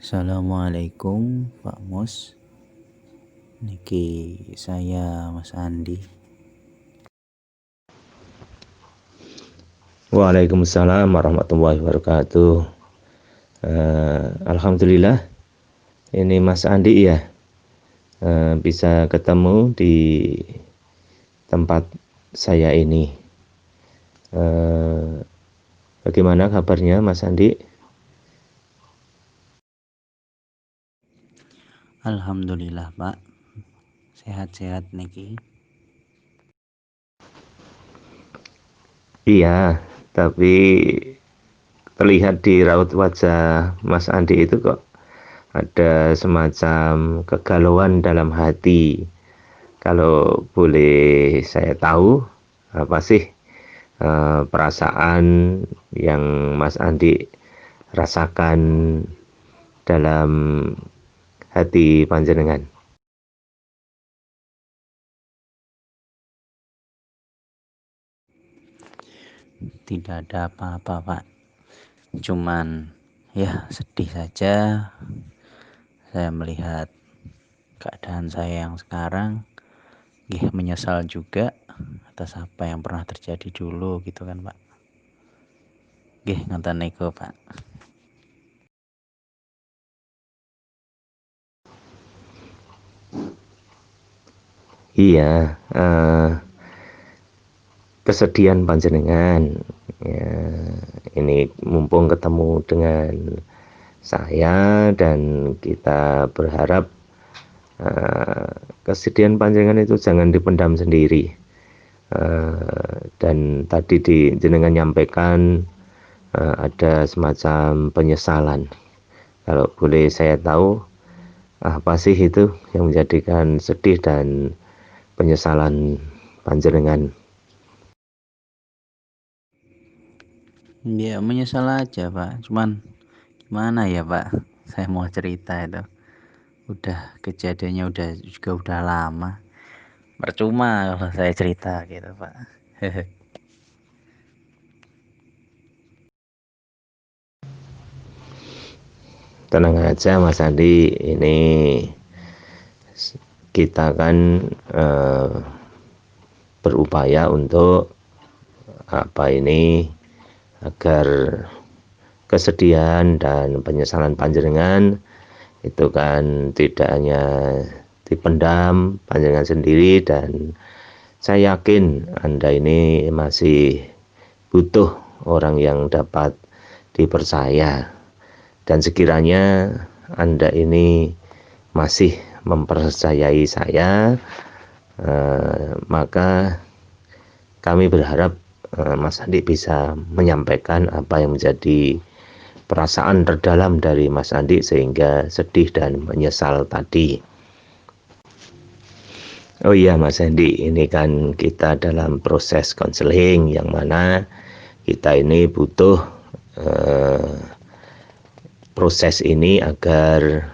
Assalamualaikum Pak Mus. Niki saya Mas Andi. Waalaikumsalam warahmatullahi wabarakatuh. Alhamdulillah, ini Mas Andi ya, bisa ketemu di tempat saya ini. Bagaimana kabarnya Mas Andi? Alhamdulillah Pak, sehat-sehat niki. Iya, tapi terlihat di raut wajah Mas Andi itu kok ada semacam kegalauan dalam hati. Kalau boleh saya tahu, apa sih perasaan yang Mas Andi rasakan dalam hati panjenengan? Tidak ada apa-apa Pak, cuman ya sedih saja saya melihat keadaan saya yang sekarang. Menyesal juga atas apa yang pernah terjadi dulu gitu kan Pak. Ngoten niku Pak. Iya, kesedihan panjenengan ya, ini mumpung ketemu dengan saya dan kita berharap kesedihan panjenengan itu jangan dipendam sendiri. Dan tadi jenengan nyampaikan ada semacam penyesalan. Kalau boleh saya tahu, apa sih itu yang menjadikan sedih dan penyesalan panjenengan? Ya menyesal aja Pak, cuman gimana ya Pak, saya mau cerita itu udah kejadiannya udah lama, percuma kalau saya cerita gitu Pak. Tenang aja Mas Andi, ini kita kan berupaya untuk agar kesedihan dan penyesalan panjenengan itu kan tidak hanya dipendam panjenengan sendiri, dan saya yakin Anda ini masih butuh orang yang dapat dipercaya, dan sekiranya Anda ini masih mempercayai saya, maka kami berharap Mas Andi bisa menyampaikan apa yang menjadi perasaan terdalam dari Mas Andi sehingga sedih dan menyesal tadi. Oh iya Mas Andi, ini kan kita dalam proses konseling yang mana kita ini butuh proses ini agar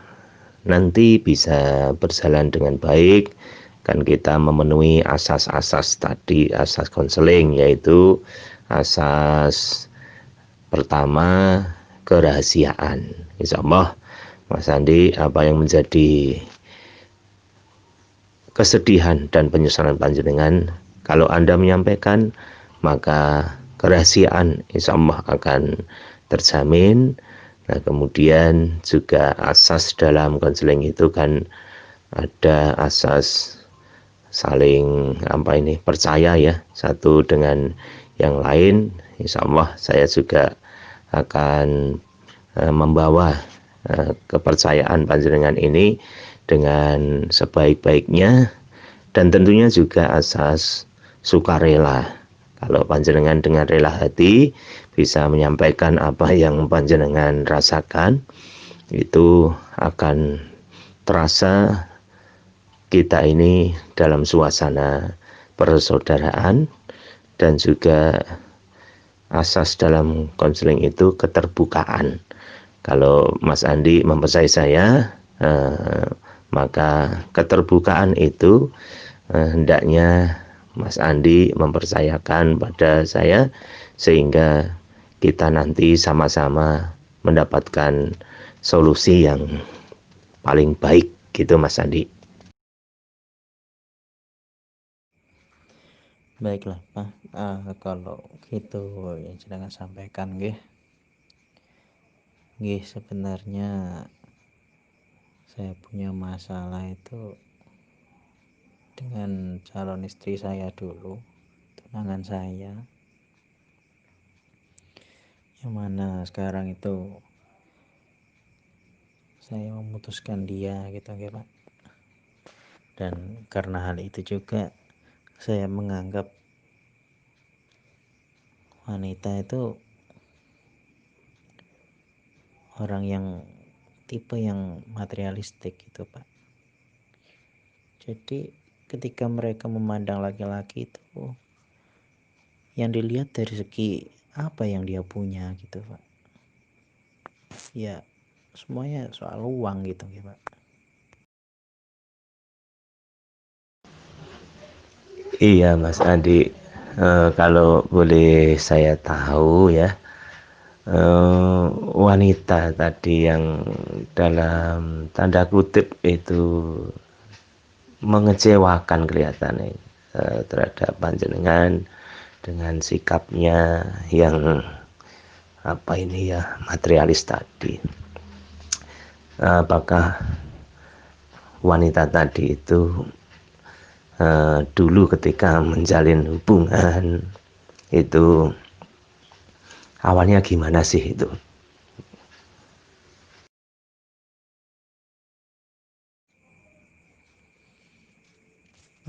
nanti bisa berjalan dengan baik. Kan kita memenuhi asas-asas tadi, asas konseling, yaitu asas pertama kerahasiaan. Insya Allah Mas Andi, apa yang menjadi kesedihan dan penyesalan panjenengan, kalau Anda menyampaikan, maka kerahasiaan insya Allah akan terjamin. Nah, kemudian juga asas dalam konseling itu kan ada asas saling percaya ya, satu dengan yang lain. Insya Allah saya juga akan membawa kepercayaan panjenengan ini dengan sebaik-baiknya, dan tentunya juga asas sukarela. Kalau panjenengan dengan rela hati bisa menyampaikan apa yang panjenengan rasakan, itu akan terasa kita ini dalam suasana persaudaraan, dan juga asas dalam konseling itu keterbukaan. Kalau Mas Andi mempercayai saya, maka keterbukaan itu hendaknya Mas Andi mempercayakan pada saya, sehingga kita nanti sama-sama mendapatkan solusi yang paling baik gitu Mas Andi. Baiklah Pak, kalau gitu yang jenengan sampaikan nggih sebenarnya saya punya masalah itu dengan calon istri saya dulu, tunangan saya, yang mana sekarang itu saya memutuskan dia gitu ya Pak. Dan karena hal itu juga saya menganggap wanita itu orang yang tipe yang materialistik gitu Pak. Jadi ketika mereka memandang laki-laki itu yang dilihat dari segi apa yang dia punya gitu Pak. Ya semuanya soal uang gitu ya Pak. Iya Mas Andi, kalau boleh saya tahu ya, wanita tadi yang dalam tanda kutip itu mengecewakan kelihatannya terhadap panjenengan dengan sikapnya yang apa ini ya, materialis tadi. Apakah wanita tadi itu dulu ketika menjalin hubungan itu awalnya gimana sih itu?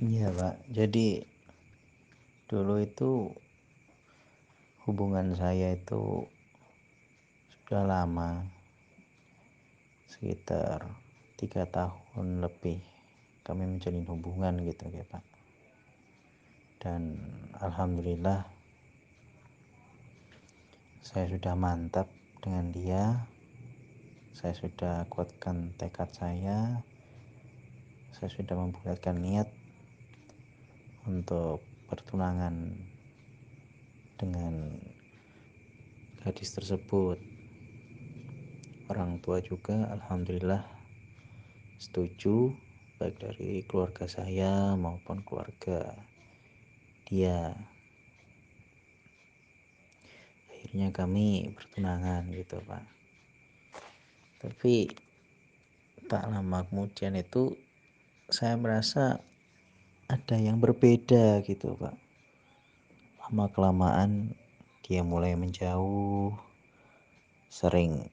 Iya Pak, jadi dulu itu hubungan saya itu sudah lama, sekitar 3 tahun lebih kami menjalin hubungan gitu ya Pak. Dan alhamdulillah saya sudah mantap dengan dia, saya sudah kuatkan tekad saya sudah membulatkan niat untuk pertunangan dengan gadis tersebut. Orang tua juga alhamdulillah setuju, baik dari keluarga saya maupun keluarga dia. Akhirnya kami bertunangan gitu Pak. Tapi tak lama kemudian itu saya merasa ada yang berbeda gitu Pak. Lama kelamaan dia mulai menjauh, sering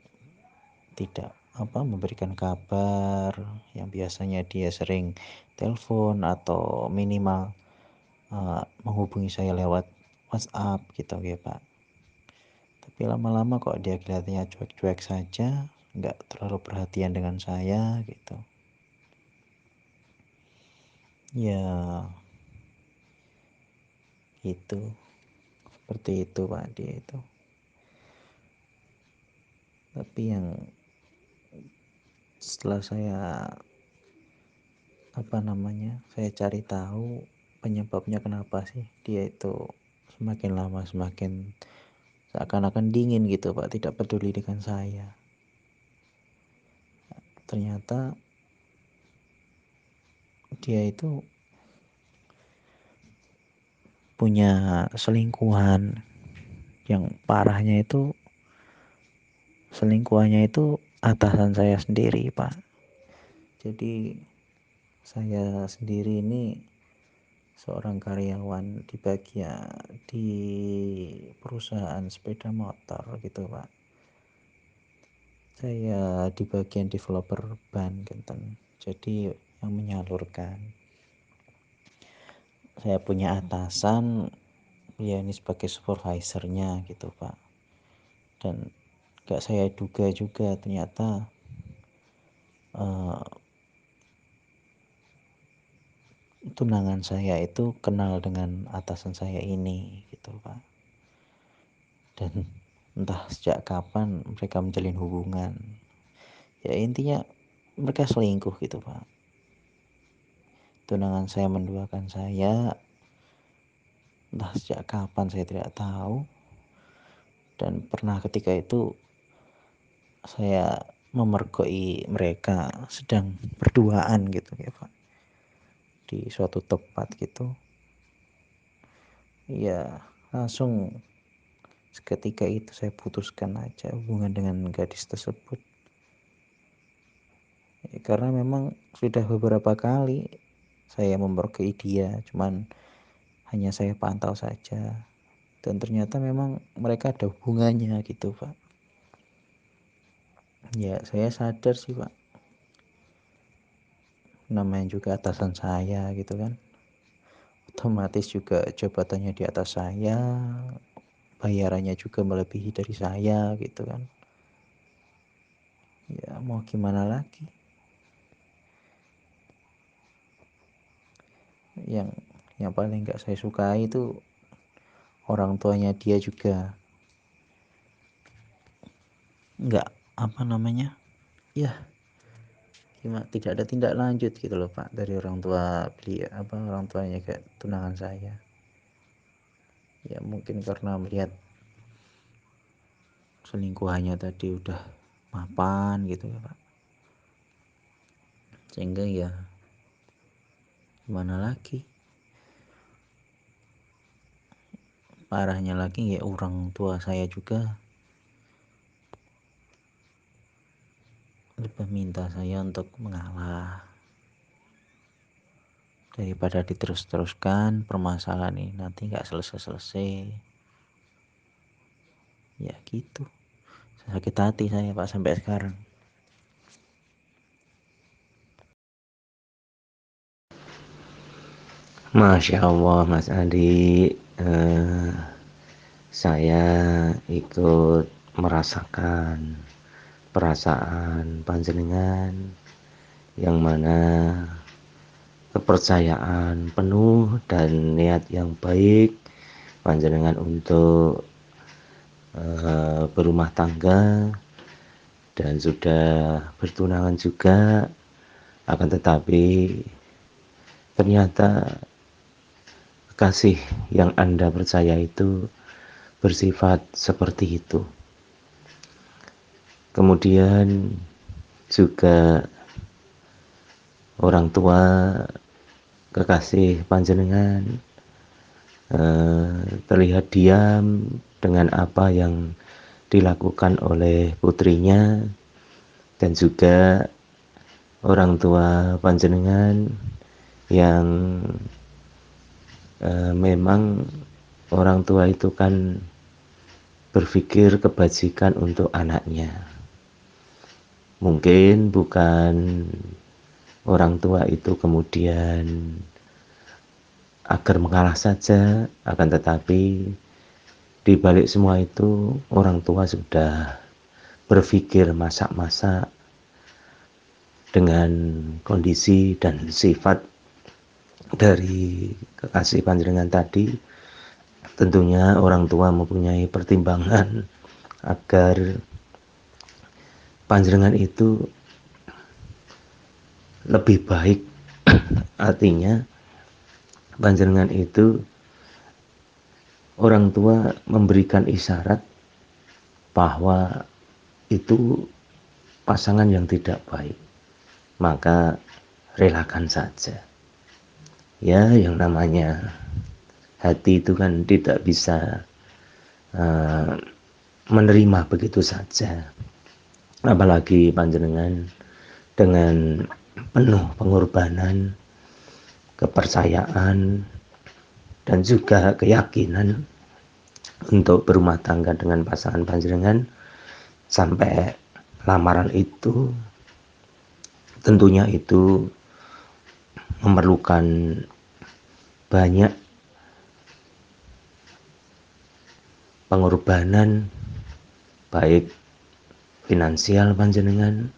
tidak memberikan kabar, yang biasanya dia sering telepon atau minimal menghubungi saya lewat WhatsApp gitu ya Pak. Tapi lama-lama kok dia kelihatannya cuek-cuek saja, nggak terlalu perhatian dengan saya gitu. Ya itu seperti itu Pak, dia itu. Tapi yang setelah saya saya cari tahu penyebabnya kenapa sih dia itu semakin lama semakin seakan-akan dingin gitu Pak, tidak peduli dengan saya. Ternyata dia itu punya selingkuhan, yang parahnya itu selingkuhannya itu atasan saya sendiri Pak. Jadi saya sendiri ini seorang karyawan di perusahaan sepeda motor gitu Pak. Saya di bagian developer ban gitu. Jadi yang menyalurkan. Saya punya atasan, ya ini sebagai supervisornya gitu Pak. Dan gak saya duga juga ternyata uh, tunangan saya itu kenal dengan atasan saya ini gitu Pak. Dan entah sejak kapan mereka menjalin hubungan, ya intinya mereka selingkuh gitu Pak. Tunangan saya menduakan saya, entah sejak kapan saya tidak tahu. Dan pernah ketika itu saya memergoi mereka sedang berduaan gitu ya Pak, di suatu tempat gitu. Ya langsung seketika itu saya putuskan aja hubungan dengan gadis tersebut ya, karena memang sudah beberapa kali saya memergoi dia, cuman hanya saya pantau saja, dan ternyata memang mereka ada hubungannya gitu Pak. Ya saya sadar sih Pak, namanya juga atasan saya gitu kan, otomatis juga jabatannya di atas saya, bayarannya juga melebihi dari saya gitu kan. Ya mau gimana lagi, yang paling nggak saya sukai itu orang tuanya dia juga nggak apa namanya ya, gimana, tidak ada tindak lanjut gitu loh Pak dari orang tua beliau, orang tuanya kayak tunangan saya. Ya mungkin karena melihat selingkuhannya tadi udah mapan gitu ya Pak, sehingga ya gimana lagi. Parahnya lagi ya orang tua saya juga lebih minta saya untuk mengalah daripada diterus-teruskan permasalahan ini nanti nggak selesai-selesai. Ya gitu, sakit hati saya Pak sampai sekarang. Masya Allah Mas Andi, saya ikut merasakan perasaan panjenengan yang mana kepercayaan penuh dan niat yang baik panjenengan untuk berumah tangga dan sudah bertunangan juga, akan tetapi ternyata kasih yang Anda percaya itu bersifat seperti itu. Kemudian juga orang tua kekasih panjenengan terlihat diam dengan apa yang dilakukan oleh putrinya, dan juga orang tua panjenengan yang memang orang tua itu kan berpikir kebajikan untuk anaknya. Mungkin bukan orang tua itu kemudian agar mengalah saja, akan tetapi di balik semua itu orang tua sudah berpikir masak-masak dengan kondisi dan sifat dari kekasih panjenengan tadi. Tentunya orang tua mempunyai pertimbangan agar panjenengan itu lebih baik. Artinya panjenengan itu, orang tua memberikan isyarat bahwa itu pasangan yang tidak baik, maka relakan saja. Ya, yang namanya hati itu kan tidak bisa menerima begitu saja. Apalagi panjenengan dengan penuh pengorbanan, kepercayaan, dan juga keyakinan untuk berumah tangga dengan pasangan panjenengan sampai lamaran itu, tentunya itu memerlukan banyak pengorbanan, baik finansial panjenengan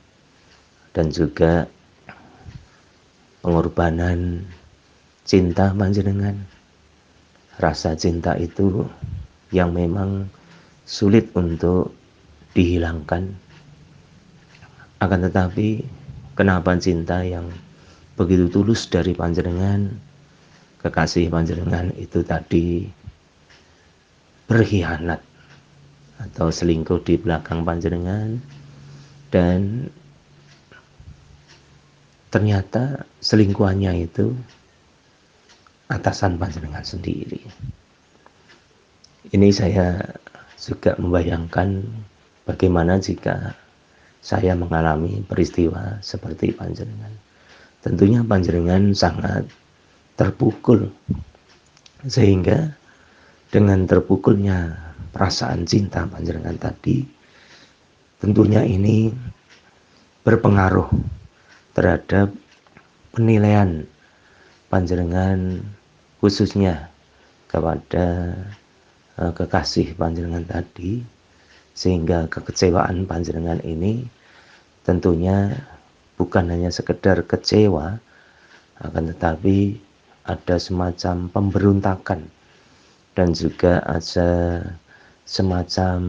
dan juga pengorbanan cinta panjenengan. Rasa cinta itu yang memang sulit untuk dihilangkan. Akan tetapi kenapa cinta yang begitu tulus dari panjenengan, kekasih panjenengan itu tadi berkhianat atau selingkuh di belakang panjenengan, dan ternyata selingkuhannya itu atasan panjenengan sendiri. Ini saya juga membayangkan bagaimana jika saya mengalami peristiwa seperti panjenengan. Tentunya panjenengan sangat terpukul, sehingga dengan terpukulnya perasaan cinta panjenengan tadi, tentunya ini berpengaruh terhadap penilaian panjenengan khususnya kepada kekasih panjenengan tadi, sehingga kekecewaan panjenengan ini tentunya bukan hanya sekedar kecewa, akan tetapi ada semacam pemberontakan dan juga ada semacam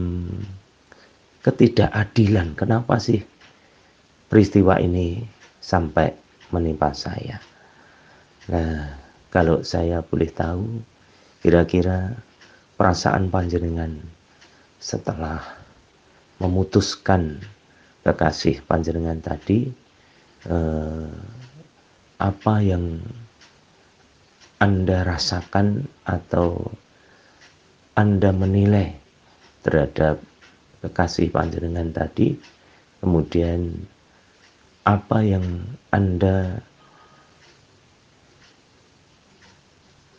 ketidakadilan. Kenapa sih peristiwa ini sampai menimpa saya? Nah, kalau saya boleh tahu, kira-kira perasaan panjenengan setelah memutuskan kekasih panjenengan tadi, apa yang Anda rasakan atau Anda menilai terhadap kekasih panjenengan tadi, kemudian apa yang Anda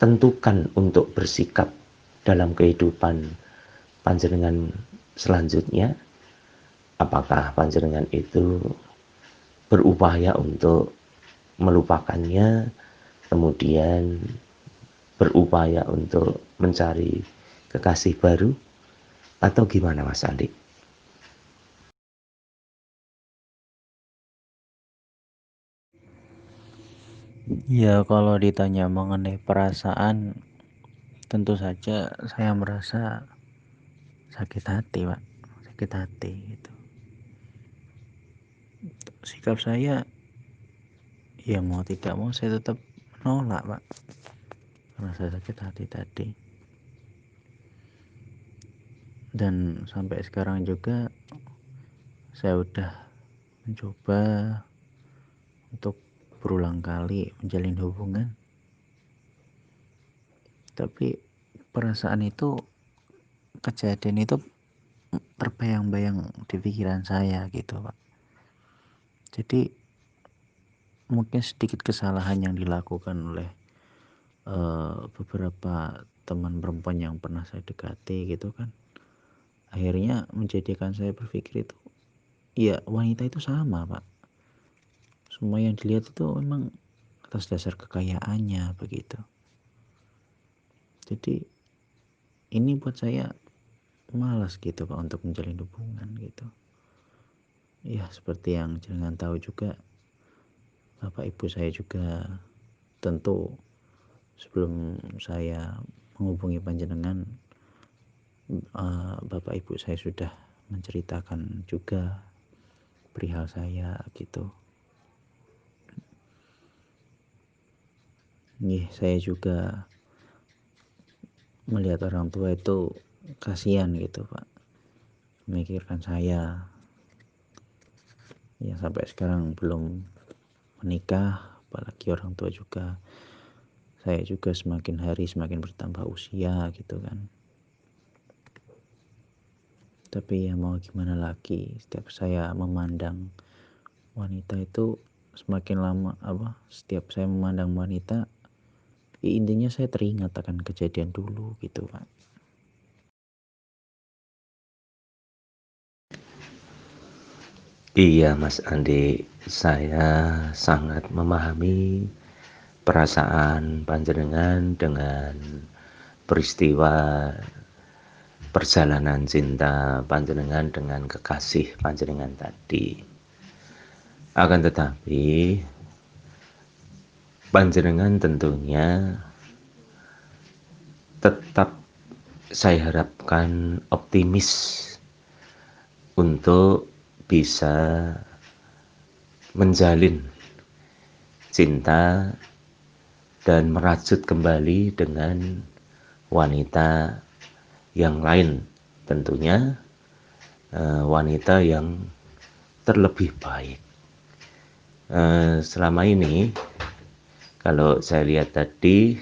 tentukan untuk bersikap dalam kehidupan panjenengan selanjutnya? Apakah panjenengan itu berupaya untuk melupakannya, kemudian berupaya untuk mencari kekasih baru, atau gimana Mas Andi? Ya, kalau ditanya mengenai perasaan, tentu saja saya merasa sakit hati, Pak. Sakit hati gitu. Sikap saya, ya mau tidak mau saya tetap menolak, Pak. Karena saya sakit hati tadi. Dan sampai sekarang juga saya udah mencoba untuk berulang kali menjalin hubungan, tapi perasaan itu, kejadian itu terbayang-bayang di pikiran saya gitu, Pak. Jadi mungkin sedikit kesalahan yang dilakukan oleh beberapa teman perempuan yang pernah saya dekati gitu kan, akhirnya menjadikan saya berpikir itu, ya wanita itu sama, Pak. Semua yang dilihat itu memang atas dasar kekayaannya begitu. Jadi ini buat saya malas gitu, Pak, untuk menjalin hubungan gitu. Ya seperti yang jangan tahu juga, bapak ibu saya juga tentu sebelum saya menghubungi panjenengan, bapak ibu saya sudah menceritakan juga perihal saya gitu. Saya juga melihat orang tua itu kasihan gitu, Pak, memikirkan saya yang sampai sekarang belum menikah, apalagi orang tua juga. Saya juga semakin hari semakin bertambah usia gitu kan. Tapi ya mau gimana lagi, setiap saya memandang wanita itu semakin lama setiap saya memandang wanita, ya intinya saya teringat akan kejadian dulu gitu, Pak. Iya Mas Andi, saya sangat memahami perasaan panjenengan dengan peristiwa perjalanan cinta panjenengan dengan kekasih panjenengan tadi. Akan tetapi panjenengan tentunya tetap saya harapkan optimis untuk bisa menjalin cinta dan merajut kembali dengan wanita yang lain, tentunya wanita yang terlebih baik. Selama ini kalau saya lihat tadi,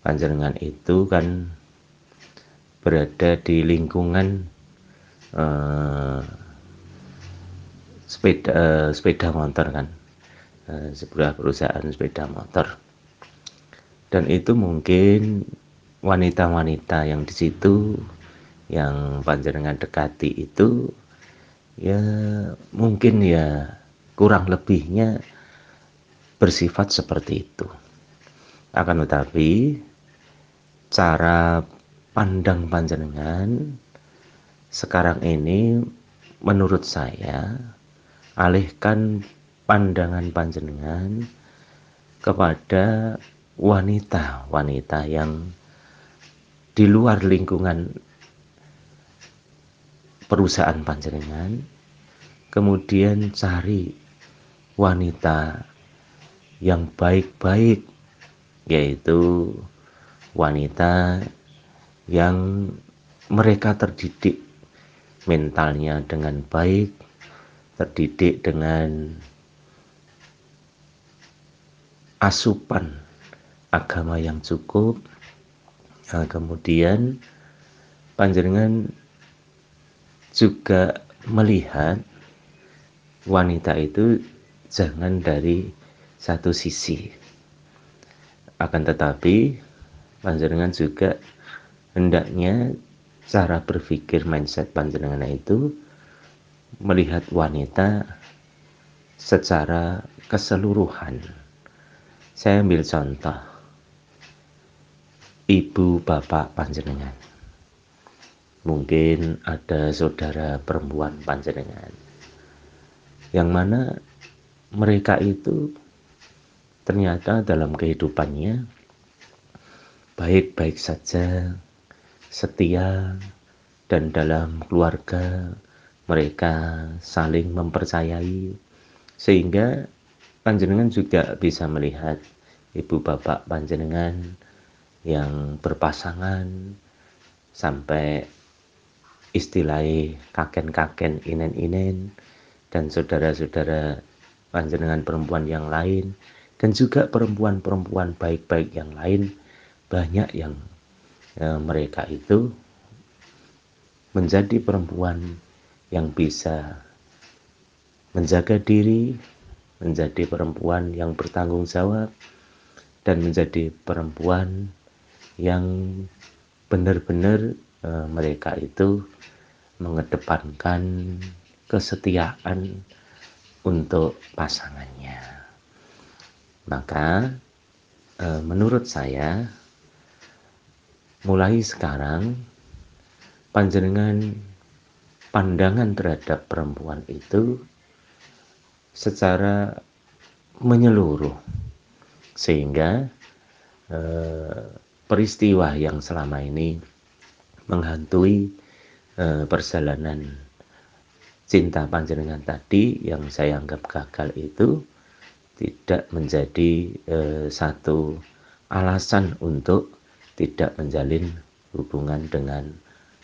panjenengan itu kan berada di lingkungan sepeda motor kan, sebuah perusahaan sepeda motor, dan itu mungkin wanita-wanita yang di situ yang panjenengan dekati itu ya mungkin ya kurang lebihnya bersifat seperti itu. Akan tetapi cara pandang panjenengan sekarang ini menurut saya, alihkan pandangan panjenengan kepada wanita-wanita yang di luar lingkungan perusahaan panjenengan, kemudian cari wanita yang baik-baik, yaitu wanita yang mereka terdidik mentalnya dengan baik, terdidik dengan asupan agama yang cukup. Kemudian panjenengan juga melihat wanita itu jangan dari satu sisi, akan tetapi panjenengan juga hendaknya cara berpikir mindset panjenengan itu melihat wanita secara keseluruhan. Saya ambil contoh ibu bapak panjenengan, mungkin ada saudara perempuan panjenengan, yang mana mereka itu ternyata dalam kehidupannya baik-baik saja, setia, dan dalam keluarga mereka saling mempercayai, sehingga panjenengan juga bisa melihat ibu bapak panjenengan yang berpasangan sampai istilahnya kaken-kaken inen-inen, dan saudara-saudara panjenengan perempuan yang lain, dan juga perempuan-perempuan baik-baik yang lain, banyak yang mereka itu menjadi perempuan yang bisa menjaga diri, menjadi perempuan yang bertanggung jawab, dan menjadi perempuan yang benar-benar mereka itu mengedepankan kesetiaan untuk pasangannya. Maka menurut saya mulai sekarang panjenengan pandangan terhadap perempuan itu secara menyeluruh, sehingga peristiwa yang selama ini menghantui perjalanan cinta panjenengan tadi yang saya anggap gagal itu tidak menjadi satu alasan untuk tidak menjalin hubungan dengan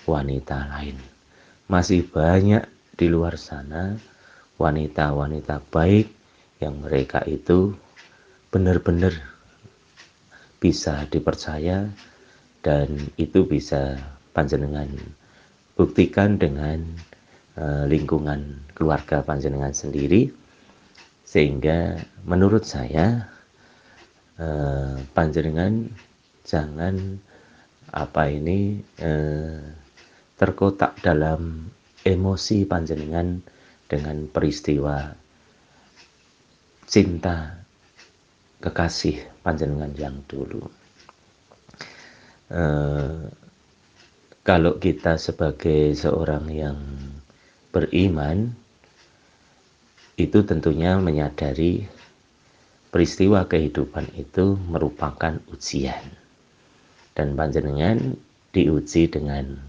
wanita lain. Masih banyak di luar sana wanita-wanita baik yang mereka itu benar-benar bisa dipercaya, dan itu bisa panjenengan buktikan dengan lingkungan keluarga panjenengan sendiri. Sehingga menurut saya panjenengan jangan terkotak dalam emosi panjenengan dengan peristiwa cinta kekasih panjenengan yang dulu. Kalau kita sebagai seorang yang beriman, itu tentunya menyadari peristiwa kehidupan itu merupakan ujian, dan panjenengan diuji dengan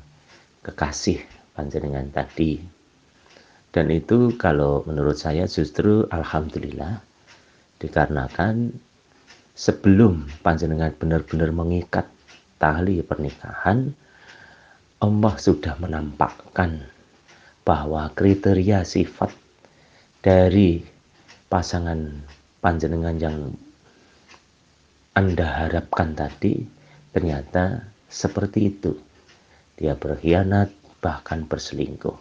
kekasih panjenengan tadi. Dan itu kalau menurut saya justru alhamdulillah, dikarenakan sebelum panjenengan benar-benar mengikat tali pernikahan, Allah sudah menampakkan bahwa kriteria sifat dari pasangan panjenengan yang Anda harapkan tadi ternyata seperti itu. Dia berkhianat, bahkan berselingkuh.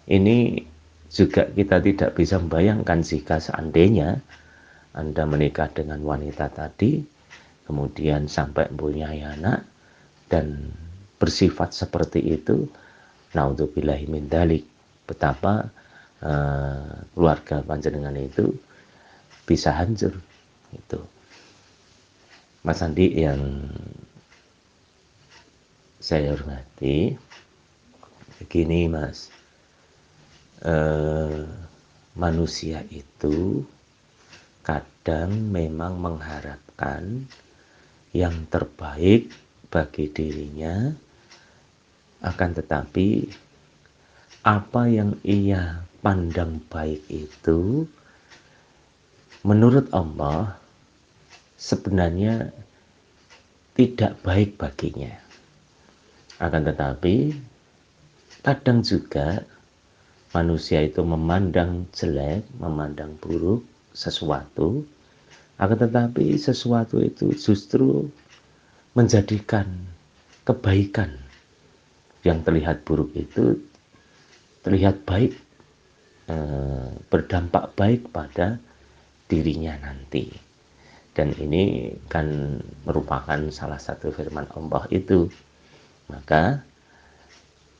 Ini juga kita tidak bisa membayangkan jika seandainya Anda menikah dengan wanita tadi, kemudian sampai mempunyai anak, dan bersifat seperti itu, naudzubillahi min dzalik, betapa keluarga panjenengan itu bisa hancur. Itu Mas Andi yang saya hormati, begini Mas, manusia itu kadang memang mengharapkan yang terbaik bagi dirinya, akan tetapi apa yang ia pandang baik itu menurut Allah sebenarnya tidak baik baginya. Akan tetapi kadang juga manusia itu memandang jelek, memandang buruk sesuatu, akan tetapi sesuatu itu justru menjadikan kebaikan. Yang terlihat buruk itu terlihat baik, berdampak baik pada dirinya nanti. Dan ini kan merupakan salah satu firman Allah itu. Maka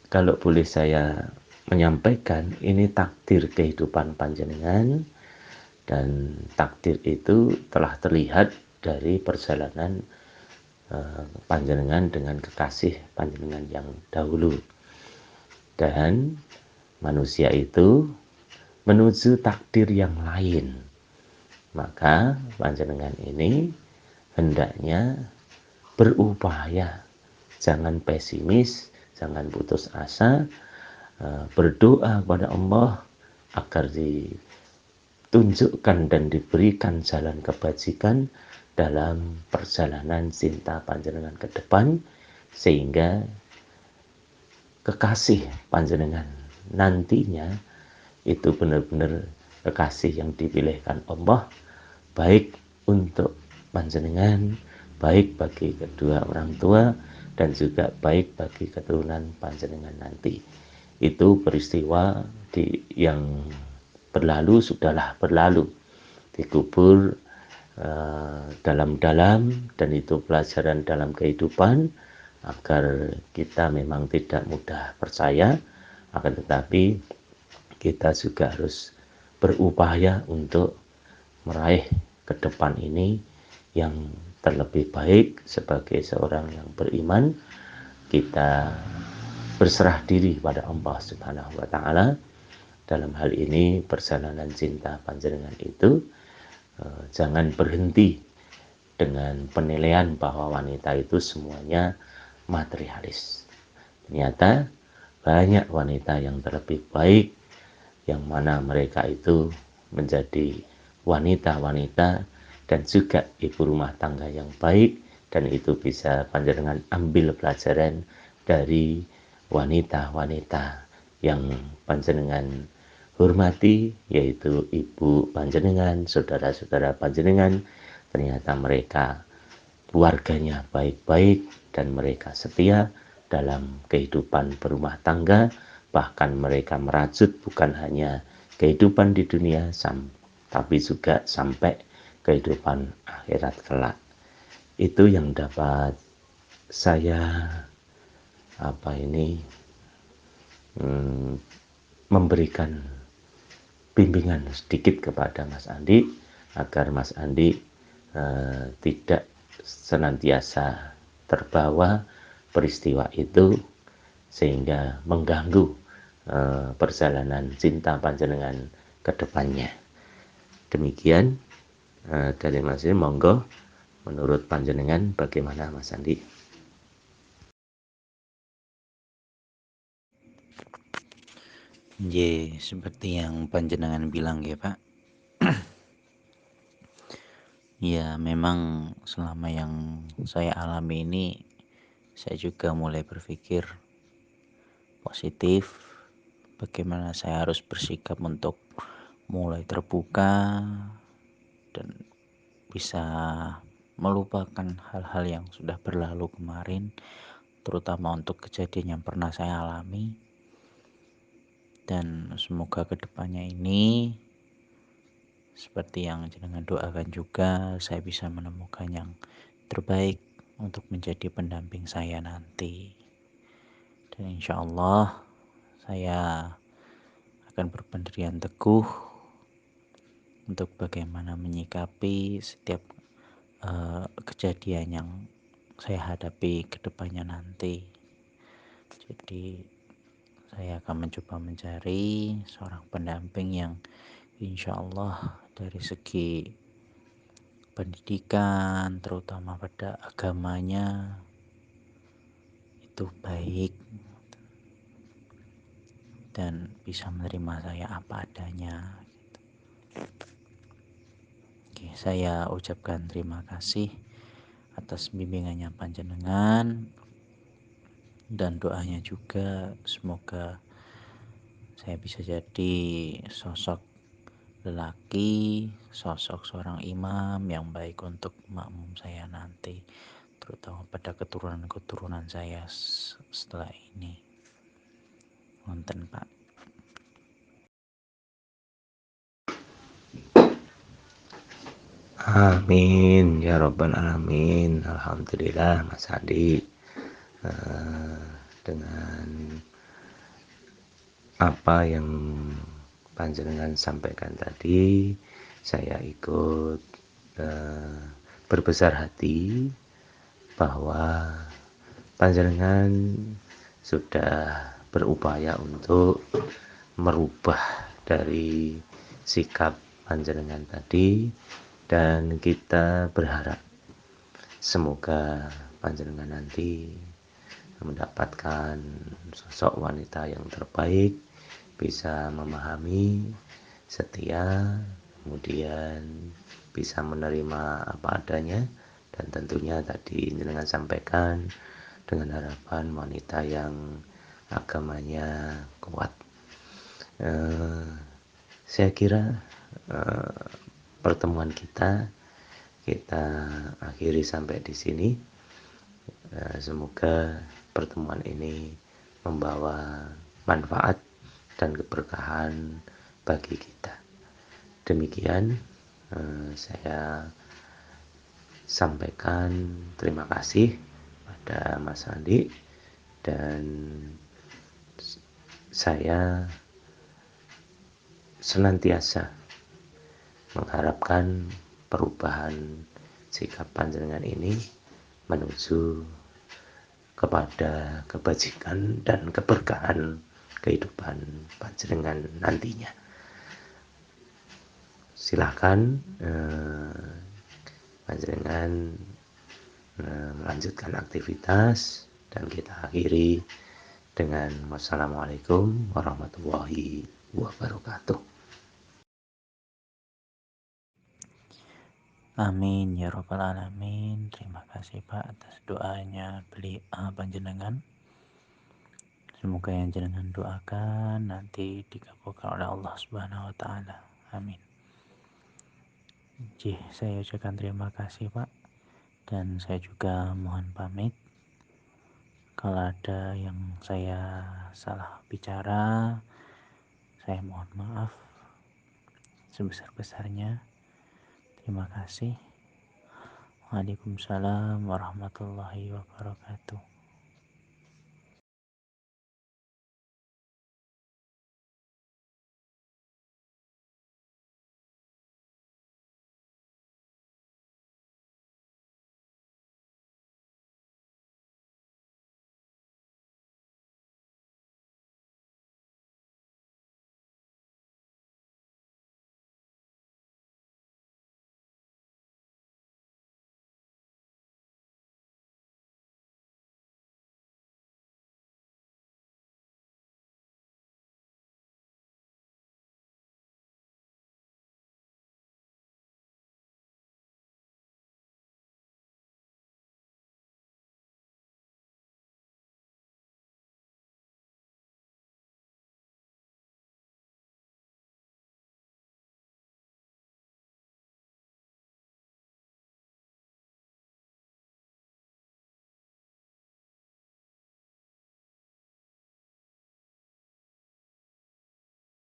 kalau boleh saya menyampaikan, ini takdir kehidupan panjenengan, dan takdir itu telah terlihat dari perjalanan panjenengan dengan kekasih panjenengan yang dahulu. Dan manusia itu menuju takdir yang lain. Maka panjenengan ini hendaknya berupaya, jangan pesimis, jangan putus asa, berdoa kepada Allah agar ditunjukkan dan diberikan jalan kebajikan dalam perjalanan cinta panjenengan ke depan, sehingga kekasih panjenengan nantinya itu benar-benar kekasih yang dipilihkan Allah, baik untuk panjenengan, baik bagi kedua orang tua, dan juga baik bagi keturunan panjenengan nanti. Itu peristiwa yang berlalu sudahlah berlalu, dikubur dalam-dalam, dan itu pelajaran dalam kehidupan agar kita memang tidak mudah percaya, akan tetapi kita juga harus berupaya untuk meraih ke depan ini yang terlebih baik. Sebagai seorang yang beriman, kita berserah diri pada Allah Subhanahu wa taala. Dalam hal ini perjalanan cinta panjenengan itu jangan berhenti dengan penilaian bahwa wanita itu semuanya materialis. Ternyata banyak wanita yang terlebih baik, yang mana mereka itu menjadi wanita-wanita dan juga ibu rumah tangga yang baik, dan itu bisa panjenengan ambil pelajaran dari wanita-wanita yang panjenengan hormati, yaitu ibu panjenengan, saudara-saudara panjenengan. Ternyata mereka keluarganya baik-baik dan mereka setia dalam kehidupan berumah tangga. Bahkan mereka merajut bukan hanya kehidupan di dunia, tapi juga sampai kehidupan akhirat kelak. Itu yang dapat saya memberikan bimbingan sedikit kepada Mas Andi, agar Mas Andi tidak senantiasa terbawa peristiwa itu sehingga mengganggu perjalanan cinta panjenengan ke depannya. Demikian dari Mas Andi. Monggo, menurut panjenengan bagaimana Mas Andi? Seperti yang panjenengan bilang ya Pak. Ya memang selama yang saya alami ini, saya juga mulai berpikir positif, bagaimana saya harus bersikap untuk mulai terbuka dan bisa melupakan hal-hal yang sudah berlalu kemarin, terutama untuk kejadian yang pernah saya alami. Dan semoga kedepannya ini seperti yang jenengan doakan juga, saya bisa menemukan yang terbaik untuk menjadi pendamping saya nanti. Dan insya Allah saya akan berpendirian teguh untuk bagaimana menyikapi setiap kejadian yang saya hadapi ke depannya nanti. Jadi saya akan mencoba mencari seorang pendamping yang insya Allah dari segi pendidikan, terutama pada agamanya, itu baik dan bisa menerima saya apa adanya. Oke, saya ucapkan terima kasih atas bimbingannya panjenengan dan doanya juga, semoga saya bisa jadi sosok lelaki, sosok seorang imam yang baik untuk makmum saya nanti, terutama pada keturunan-keturunan saya setelah ini. Wonten Pak. Amin ya robbal alamin. Alhamdulillah Mas Adi, dengan apa yang panjenengan sampaikan tadi, saya ikut berbesar hati bahwa panjenengan sudah berupaya untuk merubah dari sikap panjenengan tadi, dan kita berharap semoga panjenengan nanti mendapatkan sosok wanita yang terbaik, bisa memahami, setia, kemudian bisa menerima apa adanya, dan tentunya tadi dengan sampaikan dengan harapan wanita yang agamanya kuat. Saya kira pertemuan kita akhiri sampai di sini. Semoga pertemuan ini membawa manfaat dan keberkahan bagi kita. Demikian saya sampaikan terima kasih pada Mas Andi, dan saya senantiasa mengharapkan perubahan sikap panjenengan ini menuju kepada kebajikan dan keberkahan kehidupan panjenengan nantinya. Silakan panjenengan melanjutkan aktivitas, dan kita akhiri dengan wassalamualaikum warahmatullahi wabarakatuh. Amin ya robbal alamin. Terima kasih Pak atas doanya panjenengan. Semoga yang jenengan doakan nanti dikabulkan oleh Allah Subhanahu wa taala. Amin. Saya ucapkan terima kasih Pak, dan saya juga mohon pamit. Kalau ada yang saya salah bicara, saya mohon maaf sebesar-besarnya. Terima kasih. Waalaikumsalam warahmatullahi wabarakatuh.